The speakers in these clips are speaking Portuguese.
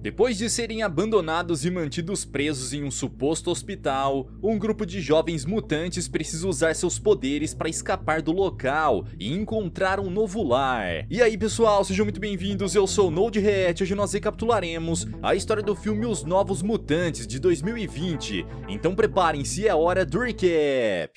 Depois de serem abandonados e mantidos presos em um suposto hospital, um grupo de jovens mutantes precisa usar seus poderes para escapar do local e encontrar um novo lar. E aí pessoal, sejam muito bem-vindos, eu sou o NoldRet. Hoje nós recapitularemos a história do filme Os Novos Mutantes de 2020, então preparem-se, é hora do recap!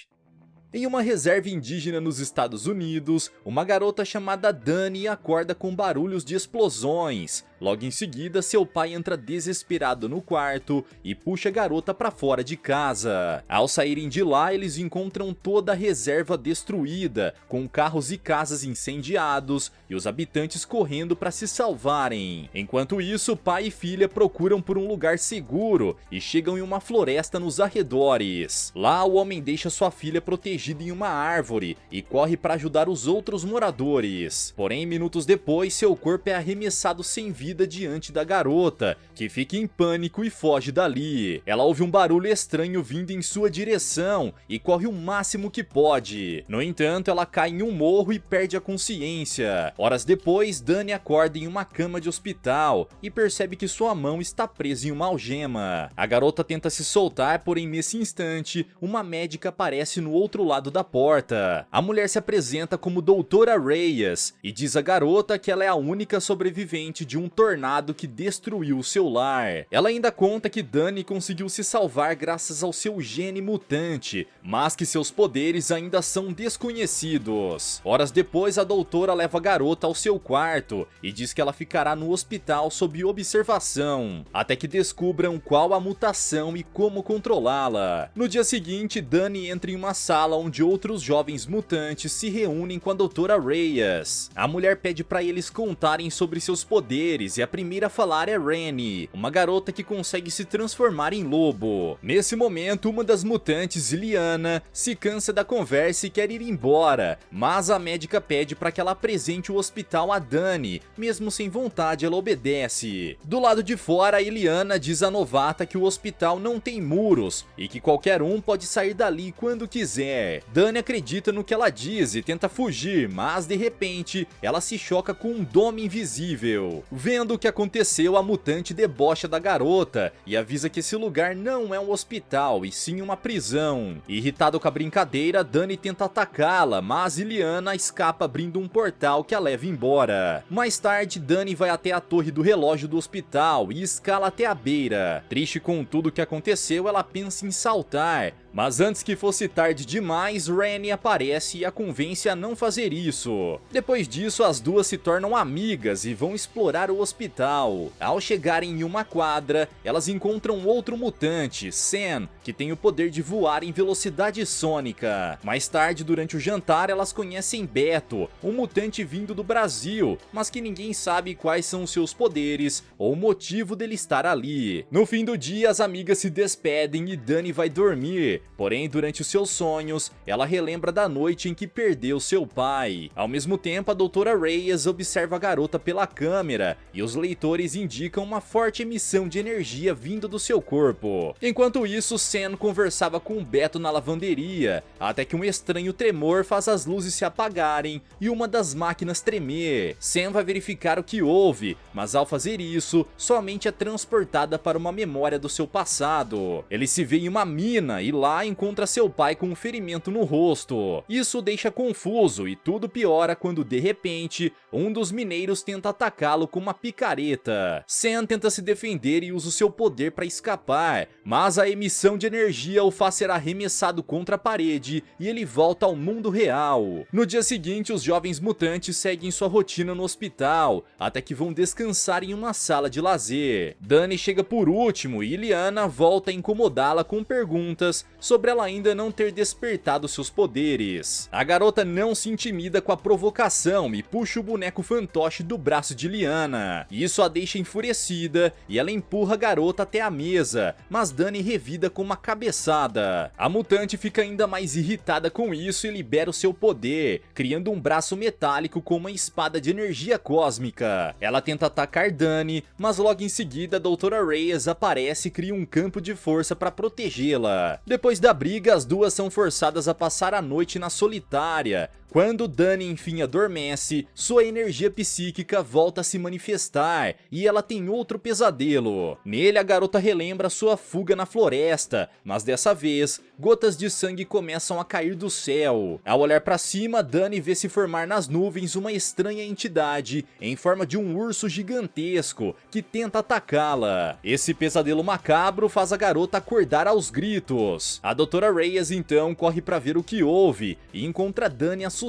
Em uma reserva indígena nos Estados Unidos, uma garota chamada Dani acorda com barulhos de explosões. Logo em seguida, seu pai entra desesperado no quarto e puxa a garota para fora de casa. Ao saírem de lá, eles encontram toda a reserva destruída, com carros e casas incendiados e os habitantes correndo para se salvarem. Enquanto isso, pai e filha procuram por um lugar seguro e chegam em uma floresta nos arredores. Lá, o homem deixa sua filha protegida em uma árvore e corre para ajudar os outros moradores. Porém, minutos depois, seu corpo é arremessado sem vida diante da garota, que fica em pânico e foge dali. Ela ouve um barulho estranho vindo em sua direção e corre o máximo que pode. No entanto, ela cai em um morro e perde a consciência. Horas depois, Dani acorda em uma cama de hospital e percebe que sua mão está presa em uma algema. A garota tenta se soltar, porém nesse instante, uma médica aparece no outro lado da porta. A mulher se apresenta como Doutora Reyes e diz à garota que ela é a única sobrevivente de um tornado que destruiu seu lar. Ela ainda conta que Dani conseguiu se salvar graças ao seu gene mutante, mas que seus poderes ainda são desconhecidos. Horas depois, a doutora leva a garota ao seu quarto e diz que ela ficará no hospital sob observação, até que descubram qual a mutação e como controlá-la. No dia seguinte, Dani entra em uma sala onde outros jovens mutantes se reúnem com a Doutora Reyes. A mulher pede para eles contarem sobre seus poderes e a primeira a falar é Rennie, uma garota que consegue se transformar em lobo. Nesse momento, uma das mutantes, Liana, se cansa da conversa e quer ir embora, mas a médica pede para que ela apresente o hospital a Dani. Mesmo sem vontade, ela obedece. Do lado de fora, a Liana diz à novata que o hospital não tem muros e que qualquer um pode sair dali quando quiser. Dani acredita no que ela diz e tenta fugir, mas de repente, ela se choca com um dome invisível. Vendo o que aconteceu, a mutante debocha da garota e avisa que esse lugar não é um hospital, e sim uma prisão. Irritado com a brincadeira, Dani tenta atacá-la, mas Iliana escapa abrindo um portal que a leva embora. Mais tarde, Dani vai até a torre do relógio do hospital e escala até a beira. Triste com tudo que aconteceu, ela pensa em saltar, mas antes que fosse tarde demais, Rennie aparece e a convence a não fazer isso. Depois disso, as duas se tornam amigas e vão explorar o hospital. Ao chegarem em uma quadra, elas encontram outro mutante, Sam, que tem o poder de voar em velocidade sônica. Mais tarde, durante o jantar, elas conhecem Beto, um mutante vindo do Brasil, mas que ninguém sabe quais são os seus poderes ou o motivo dele estar ali. No fim do dia, as amigas se despedem e Dani vai dormir. Porém, durante os seus sonhos, ela relembra da noite em que perdeu seu pai. Ao mesmo tempo, a Doutora Reyes observa a garota pela câmera e os leitores indicam uma forte emissão de energia vindo do seu corpo. Enquanto isso, Sam conversava com Beto na lavanderia, até que um estranho tremor faz as luzes se apagarem e uma das máquinas tremer. Sam vai verificar o que houve, mas ao fazer isso, sua mente é transportada para uma memória do seu passado. Ele se vê em uma mina e lá encontra seu pai com um ferimento no rosto. Isso o deixa confuso e tudo piora quando de repente um dos mineiros tenta atacá-lo com uma picareta. Sam tenta se defender e usa o seu poder para escapar, mas a emissão de energia o faz ser arremessado contra a parede e ele volta ao mundo real. No dia seguinte, os jovens mutantes seguem sua rotina no hospital, até que vão descansar em uma sala de lazer. Dani chega por último e Iliana volta a incomodá-la com perguntas sobre ela ainda não ter despertado seus poderes. A garota não se intimida com a provocação e puxa o boneco fantoche do braço de Liana. Isso a deixa enfurecida e ela empurra a garota até a mesa, mas Dani revida com uma cabeçada. A mutante fica ainda mais irritada com isso e libera o seu poder, criando um braço metálico com uma espada de energia cósmica. Ela tenta atacar Dani, mas logo em seguida a Doutora Reyes aparece e cria um campo de força para protegê-la. Depois da briga, as duas são forçadas a passar a noite na solitária, Quando Dani enfim adormece, sua energia psíquica volta a se manifestar e ela tem outro pesadelo. Nele, a garota relembra sua fuga na floresta, mas dessa vez, gotas de sangue começam a cair do céu. Ao olhar para cima, Dani vê se formar nas nuvens uma estranha entidade em forma de um urso gigantesco que tenta atacá-la. Esse pesadelo macabro faz a garota acordar aos gritos. A Dra. Reyes então corre para ver o que houve e encontra Dani assustada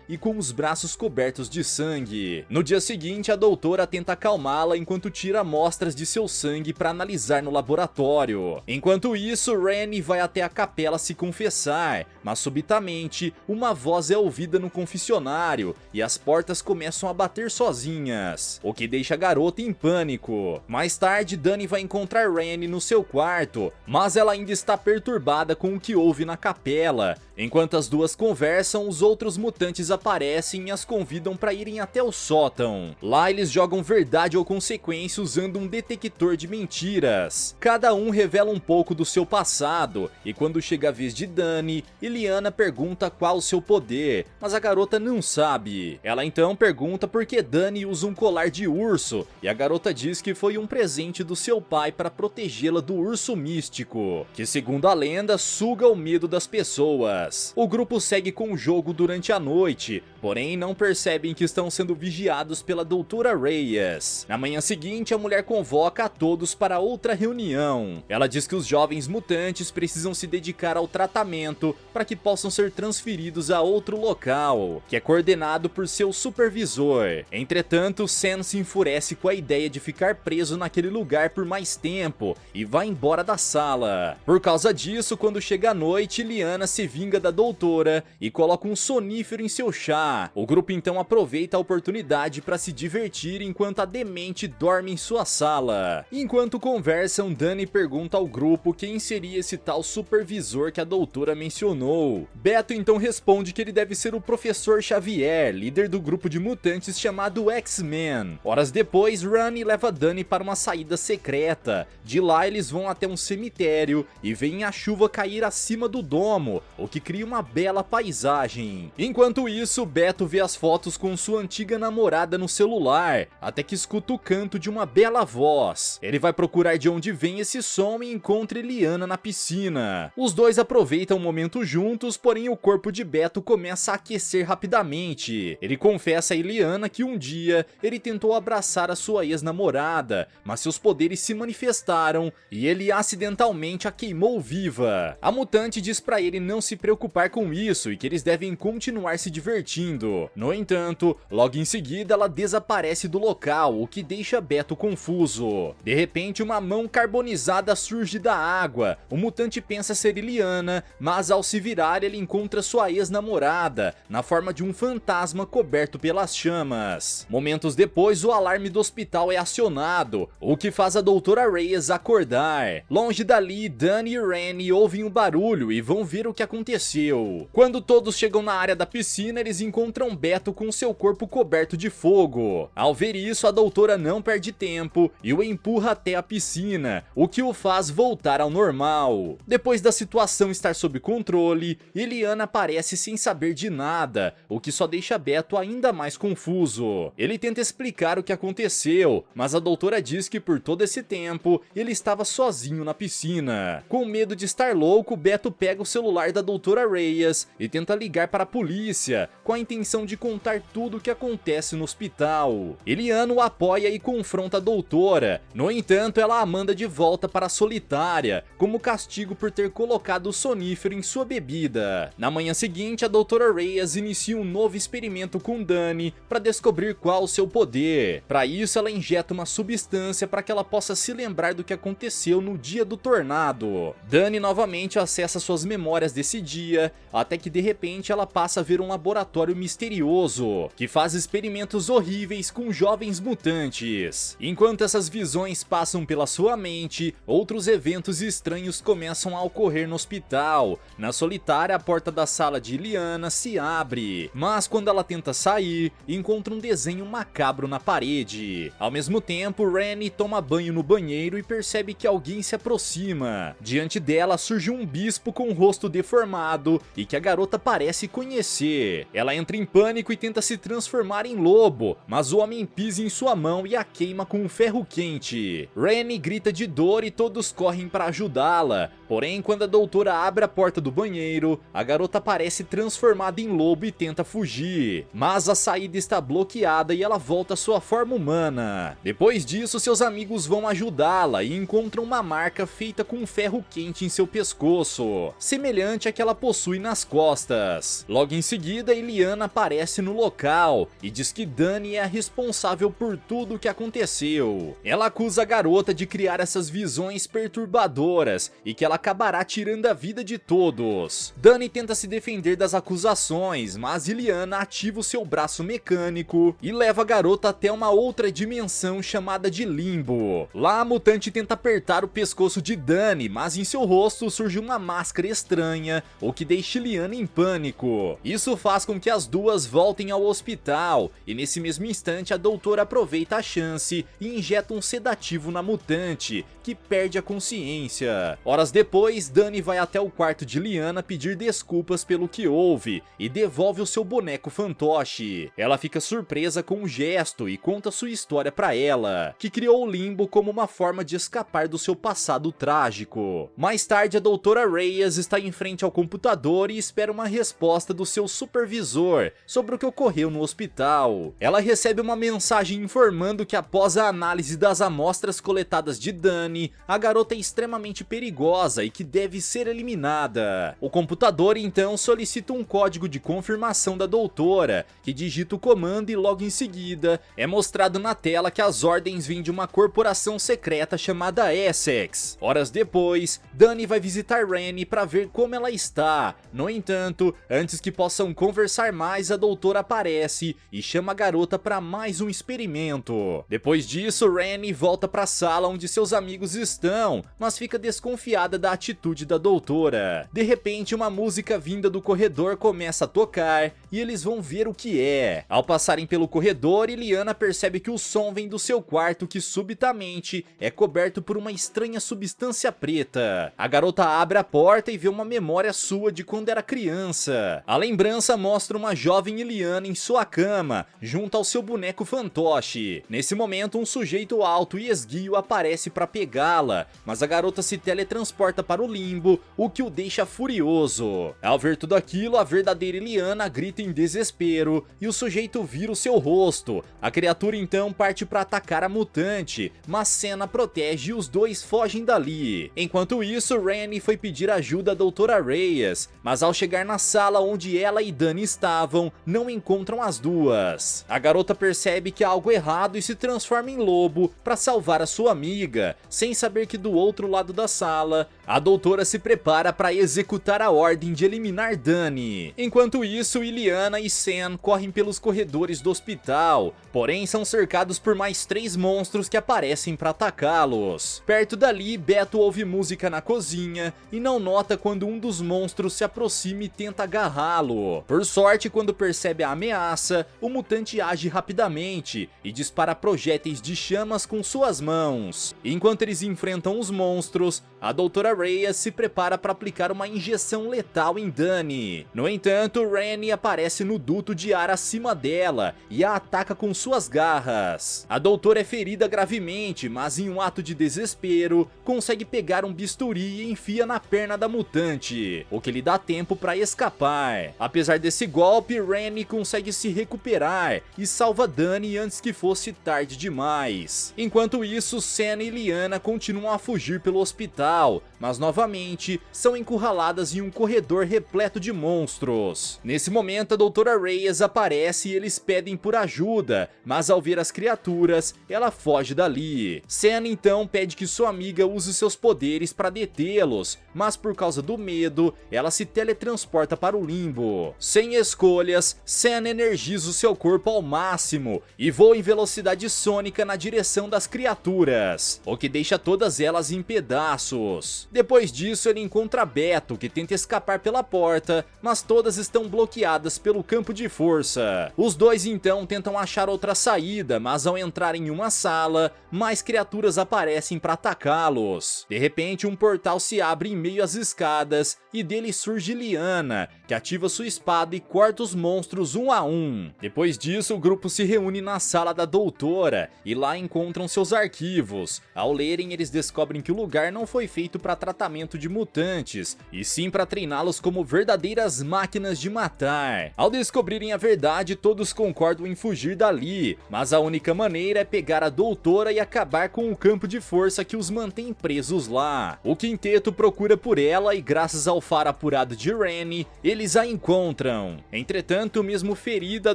e com os braços cobertos de sangue. No dia seguinte, a doutora tenta acalmá-la enquanto tira amostras de seu sangue para analisar no laboratório. Enquanto isso, Rennie vai até a capela se confessar, mas subitamente uma voz é ouvida no confessionário e as portas começam a bater sozinhas, o que deixa a garota em pânico. Mais tarde, Dani vai encontrar Rennie no seu quarto, mas ela ainda está perturbada com o que houve na capela. Enquanto as duas conversam, os outros mutantes aparecem e as convidam para irem até o sótão. Lá eles jogam verdade ou consequência usando um detector de mentiras. Cada um revela um pouco do seu passado, e quando chega a vez de Dani, Illyana pergunta qual o seu poder, mas a garota não sabe. Ela então pergunta por que Dani usa um colar de urso, e a garota diz que foi um presente do seu pai para protegê-la do urso místico, que segundo a lenda suga o medo das pessoas. O grupo segue com o jogo durante a noite, porém não percebem que estão sendo vigiados pela Dra. Reyes. Na manhã seguinte, a mulher convoca a todos para outra reunião. Ela diz que os jovens mutantes precisam se dedicar ao tratamento para que possam ser transferidos a outro local, que é coordenado por seu supervisor. Entretanto, Sam se enfurece com a ideia de ficar preso naquele lugar por mais tempo e vai embora da sala. Por causa disso, quando chega a noite, Illyana se vinga da doutora e coloca um sonífero em seu chá. O grupo então aproveita a oportunidade para se divertir enquanto a demente dorme em sua sala. Enquanto conversam, Dani pergunta ao grupo quem seria esse tal supervisor que a doutora mencionou. Beto então responde que ele deve ser o Professor Xavier, líder do grupo de mutantes chamado X-Men. Horas depois, Ronnie leva Dani para uma saída secreta. De lá eles vão até um cemitério e veem a chuva cair acima do domo, o que cria uma bela paisagem. Enquanto isso, Beto vê as fotos com sua antiga namorada no celular, até que escuta o canto de uma bela voz. Ele vai procurar de onde vem esse som e encontra Illyana na piscina. Os dois aproveitam o momento juntos, porém o corpo de Beto começa a aquecer rapidamente. Ele confessa a Illyana que um dia ele tentou abraçar a sua ex-namorada, mas seus poderes se manifestaram e ele acidentalmente a queimou viva. A mutante diz pra ele não se preocupar com isso e que eles devem continuar se divertindo. No entanto, logo em seguida ela desaparece do local, o que deixa Beto confuso. De repente, uma mão carbonizada surge da água. O mutante pensa ser Illyana, mas ao se virar ele encontra sua ex-namorada, na forma de um fantasma coberto pelas chamas. Momentos depois, o alarme do hospital é acionado, o que faz a Dra. Reyes acordar. Longe dali, Dani e Rennie ouvem o barulho e vão ver o que aconteceu. Quando todos chegam na área da piscina, eles encontram Beto com seu corpo coberto de fogo. Ao ver isso, a doutora não perde tempo e o empurra até a piscina, o que o faz voltar ao normal. Depois da situação estar sob controle, Illyana aparece sem saber de nada, o que só deixa Beto ainda mais confuso. Ele tenta explicar o que aconteceu, mas a doutora diz que por todo esse tempo, ele estava sozinho na piscina. Com medo de estar louco, Beto pega o celular da Dra. Reyes e tenta ligar para a polícia, com a intenção de contar tudo o que acontece no hospital. Illyana o apoia e confronta a doutora. No entanto, ela a manda de volta para a solitária, como castigo por ter colocado o sonífero em sua bebida. Na manhã seguinte, a Dra. Reyes inicia um novo experimento com Dani para descobrir qual o seu poder. Para isso, ela injeta uma substância para que ela possa se lembrar do que aconteceu no dia do tornado. Dani novamente acessa suas memórias desse dia, até que de repente ela passa a ver um laboratório misterioso, que faz experimentos horríveis com jovens mutantes. Enquanto essas visões passam pela sua mente, outros eventos estranhos começam a ocorrer no hospital. Na solitária, solitária, a porta da sala de Illyana se abre, mas quando ela tenta sair, encontra um desenho macabro na parede. Ao mesmo tempo, Rennie toma banho no banheiro e percebe que alguém se aproxima. Diante dela surge um bispo com o rosto deformado e que a garota parece conhecer. Ela entra em pânico e tenta se transformar em lobo, mas o homem pisa em sua mão e a queima com um ferro quente. Rennie grita de dor e todos correm para ajudá-la, porém quando a doutora abre a porta do banheiro, a garota parece transformada em lobo e tenta fugir, mas a saída está bloqueada e ela volta à sua forma humana. Depois disso, seus amigos vão ajudá-la e encontram uma marca feita com um ferro quente em seu pescoço, semelhante à que ela possui nas costas. Logo em seguida, Illyana aparece no local e diz que Dani é a responsável por tudo o que aconteceu. Ela acusa a garota de criar essas visões perturbadoras e que ela acabará tirando a vida de todos. Dani tenta se defender das acusações, mas Illyana ativa o seu braço mecânico e leva a garota até uma outra dimensão chamada de Limbo. Lá, a mutante tenta apertar o pescoço de Dani, mas em seu rosto surge uma máscara estranha, o que deixa Illyana em pânico. Isso faz com que as duas voltem ao hospital, e nesse mesmo instante a doutora aproveita a chance e injeta um sedativo na mutante, que perde a consciência. Horas depois, Dani vai até o quarto de Illyana pedir desculpas pelo que houve e devolve o seu boneco fantoche. Ela fica surpresa com o gesto e conta sua história pra ela, que criou o Limbo como uma forma de escapar do seu passado trágico. Mais tarde, a doutora Reyes está em frente ao computador e espera uma resposta do seu supervisor sobre o que ocorreu no hospital. Ela recebe uma mensagem informando que após a análise das amostras coletadas de Dani, a garota é extremamente perigosa e que deve ser eliminada. O computador então solicita um código de confirmação da doutora, que digita o comando e logo em seguida é mostrado na tela que as ordens vêm de uma corporação secreta chamada Essex. Horas depois, Dani vai visitar Rennie para ver como ela está. No entanto, antes que possam conversar mais, a doutora aparece e chama a garota para mais um experimento. Depois disso, Rennie volta para a sala onde seus amigos estão, mas fica desconfiada da atitude da doutora. De repente, uma música vinda do corredor começa a tocar e eles vão ver o que é. Ao passarem pelo corredor, Illyana percebe que o som vem do seu quarto, que subitamente é coberto por uma estranha substância preta. A garota abre a porta e vê uma memória sua de quando era criança. A lembrança mostra uma jovem Illyana em sua cama, junto ao seu boneco fantoche. Nesse momento, um sujeito alto e esguio aparece para pegá-la, mas a garota se teletransporta para o Limbo, o que o deixa furioso. Ao ver tudo aquilo, a verdadeira Illyana grita em desespero e o sujeito vira o seu rosto. A criatura então parte para atacar a mutante, mas Senna protege e os dois fogem dali. Enquanto isso, Rennie foi pedir ajuda à doutora Reyes, mas ao chegar na sala onde ela e Dani estavam, não encontram as duas. A garota percebe que há algo errado e se transforma em lobo para salvar a sua amiga, sem saber que do outro lado da sala, a doutora se prepara para executar a ordem de eliminar Dani. Enquanto isso, Illyana e Sen correm pelos corredores do hospital, porém são cercados por mais 3 monstros que aparecem para atacá-los. Perto dali, Beto ouve música na cozinha e não nota quando um dos monstros se aproxima e tenta agarrá-lo. Por sorte, quando percebe a ameaça, o mutante age rapidamente e dispara projéteis de chamas com suas mãos. Enquanto eles enfrentam os monstros, a doutora Reyes se prepara para aplicar uma injeção letal em Dani. No entanto, Rennie aparece no duto de ar acima dela e a ataca com suas garras. A doutora é ferida gravemente, mas em um ato de desespero, consegue pegar um bisturi e enfia na perna da mutante, o que lhe dá tempo para escapar. Apesar desse golpe, Rennie consegue se recuperar e salva Dani antes que fosse tarde demais. Enquanto isso, Senna e Illyana continuam a fugir pelo hospital, mas novamente são encurraladas em um corredor repleto de monstros. Nesse momento, a doutora Reyes aparece e eles pedem por ajuda, mas ao ver as criaturas, ela foge dali. Senna então pede que sua amiga use seus poderes para detê-los, mas por causa do medo, ela se teletransporta para o Limbo. Sem escolhas, Senna energiza o seu corpo ao máximo e voa em velocidade sônica na direção das criaturas, o que deixa todas elas em pedaços. Depois disso, ele encontra Beto, que tenta tenta escapar pela porta, mas todas estão bloqueadas pelo campo de força. Os dois então tentam achar outra saída, mas ao entrar em uma sala, mais criaturas aparecem para atacá-los. De repente, um portal se abre em meio às escadas e dele surge Lyanna, que ativa sua espada e corta os monstros um a um. Depois disso, o grupo se reúne na sala da doutora e lá encontram seus arquivos. Ao lerem, eles descobrem que o lugar não foi feito para tratamento de mutantes, e sim para treiná-los como verdadeiras máquinas de matar. Ao descobrirem a verdade, todos concordam em fugir dali, mas a única maneira é pegar a doutora e acabar com o campo de força que os mantém presos lá. O quinteto procura por ela e graças ao faro apurado de Rennie, eles a encontram. Entretanto, mesmo ferida, a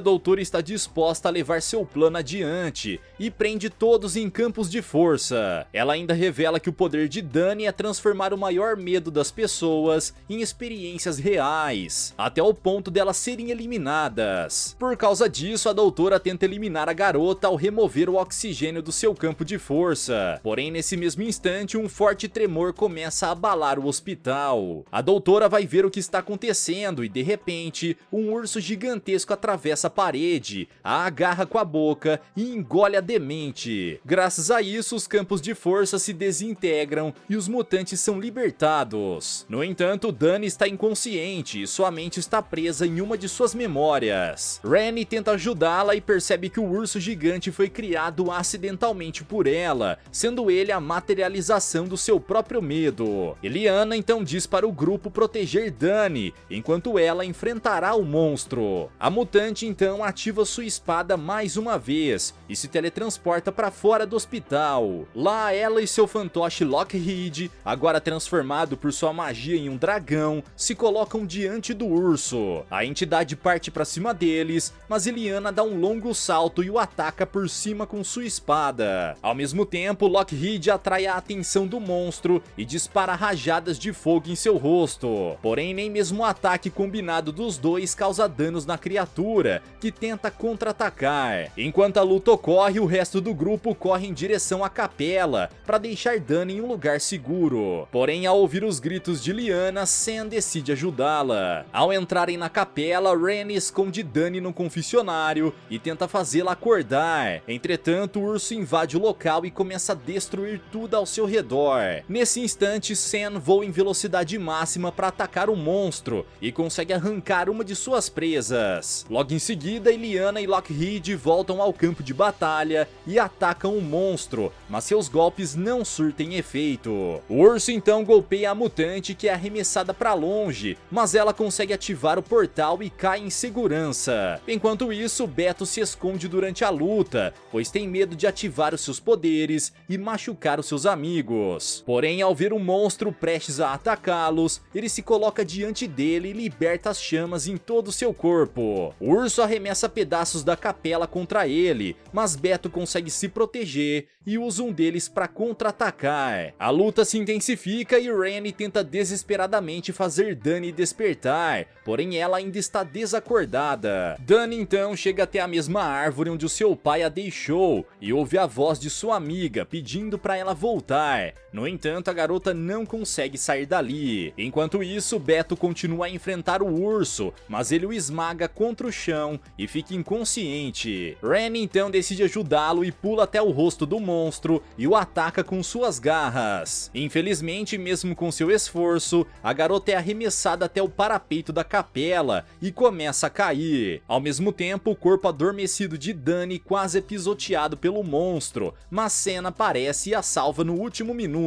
doutora está disposta a levar seu plano adiante e prende todos em campos de força. Ela ainda revela que o poder de Dani é transformar o maior medo das pessoas em experiências reais, até o ponto delas serem eliminadas. Por causa disso, a doutora tenta eliminar a garota ao remover o oxigênio do seu campo de força. Porém, nesse mesmo instante, um forte tremor começa a abalar o hospital. A doutora vai ver o que está acontecendo e, de repente, um urso gigantesco atravessa a parede, a agarra com a boca e engole a demente. Graças a isso, os campos de força se desintegram e os mutantes são libertados. No entanto, Dani está inconsciente e sua mente está presa em uma de suas memórias. Rennie tenta ajudá-la e percebe que o urso gigante foi criado acidentalmente por ela, sendo ele a materialização do seu próprio medo. Lyanna então diz para o grupo proteger Dani, enquanto ela enfrentará o monstro. A mutante então ativa sua espada mais uma vez e se teletransporta para fora do hospital. Lá ela e seu fantoche Lockheed, agora transformado por sua magia em um dragão, se colocam diante do urso. A entidade parte para cima deles, mas Lyanna dá um longo salto e o ataca por cima com sua espada. Ao mesmo tempo, Lockheed atrai a atenção do monstro e dispara rajadas de fogo em seu rosto. Porém, nem mesmo o ataque combinado dos dois causa danos na criatura, que tenta contra-atacar. Enquanto a luta ocorre, o resto do grupo corre em direção à capela para deixar Dani em um lugar seguro. Porém, ao ouvir os gritos de Lyanna, Sam decide ajudá-la. Ao entrarem na capela, Rennie esconde Dani no confessionário e tenta fazê-la acordar. Entretanto, o urso invade o local e começa a destruir tudo ao seu redor. Nesse instante, Sam voa em velocidade máxima para atacar o monstro e consegue arrancar uma de suas presas. Logo em seguida, Lyanna e Lockheed voltam ao campo de batalha e atacam o monstro, mas seus golpes não surtem efeito. O urso então golpeia a mutante, que é arremessada para longe, mas ela consegue ativar o portal e cai em segurança. Enquanto isso, Beto se esconde durante a luta, pois tem medo de ativar os seus poderes e machucar os seus amigos. Porém, ao ver o monstro prestes a atacá-los, ele se coloca diante dele e liberta as chamas em todo o seu corpo. O urso arremessa pedaços da capela contra ele, mas Beto consegue se proteger e usa um deles para contra-atacar. A luta se intensifica e Rennie tenta desesperadamente fazer Dani despertar, porém ela ainda está desacordada. Dani então chega até a mesma árvore onde o seu pai a deixou e ouve a voz de sua amiga pedindo para ela voltar. No entanto, a garota não consegue sair dali. Enquanto isso, Beto continua a enfrentar o urso, mas ele o esmaga contra o chão e fica inconsciente. Rennie então decide ajudá-lo e pula até o rosto do monstro e o ataca com suas garras. Infelizmente, mesmo com seu esforço, a garota é arremessada até o parapeito da capela e começa a cair. Ao mesmo tempo, o corpo adormecido de Dani quase é pisoteado pelo monstro, mas Senna aparece e a salva no último minuto.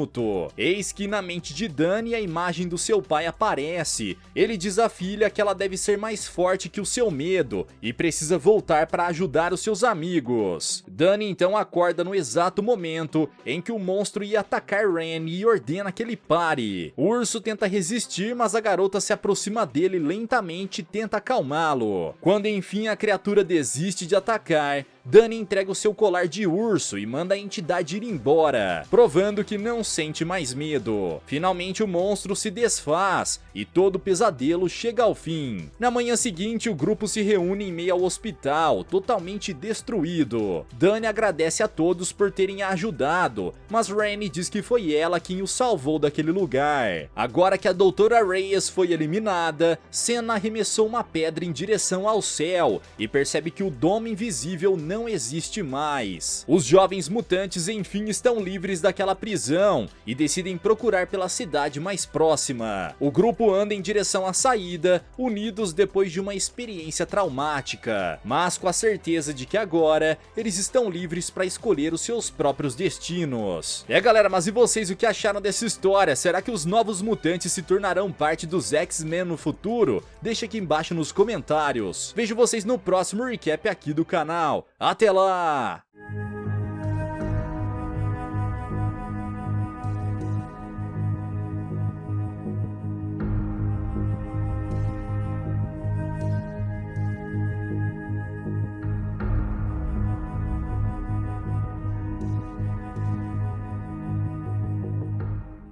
Eis que na mente de Dani a imagem do seu pai aparece. Ele diz à filha que ela deve ser mais forte que o seu medo e precisa voltar para ajudar os seus amigos. Dani então acorda no exato momento em que o monstro ia atacar Rennie e ordena que ele pare. O urso tenta resistir, mas a garota se aproxima dele lentamente e tenta acalmá-lo. Quando enfim a criatura desiste de atacar, Dani entrega o seu colar de urso e manda a entidade ir embora, provando que não sente mais medo. Finalmente o monstro se desfaz e todo o pesadelo chega ao fim. Na manhã seguinte, o grupo se reúne em meio ao hospital, totalmente destruído. Dani agradece a todos por terem a ajudado, mas Rennie diz que foi ela quem o salvou daquele lugar. Agora que a Doutora Reyes foi eliminada, Senna arremessou uma pedra em direção ao céu e percebe que o domo invisível não existe mais. Os jovens mutantes enfim estão livres daquela prisão e decidem procurar pela cidade mais próxima. O grupo anda em direção à saída, unidos depois de uma experiência traumática, mas com a certeza de que agora eles estão livres para escolher os seus próprios destinos. Galera, mas e vocês, o que acharam dessa história? Será que os novos mutantes se tornarão parte dos X-Men no futuro? Deixa aqui embaixo nos comentários. Vejo vocês no próximo recap aqui do canal. Até lá!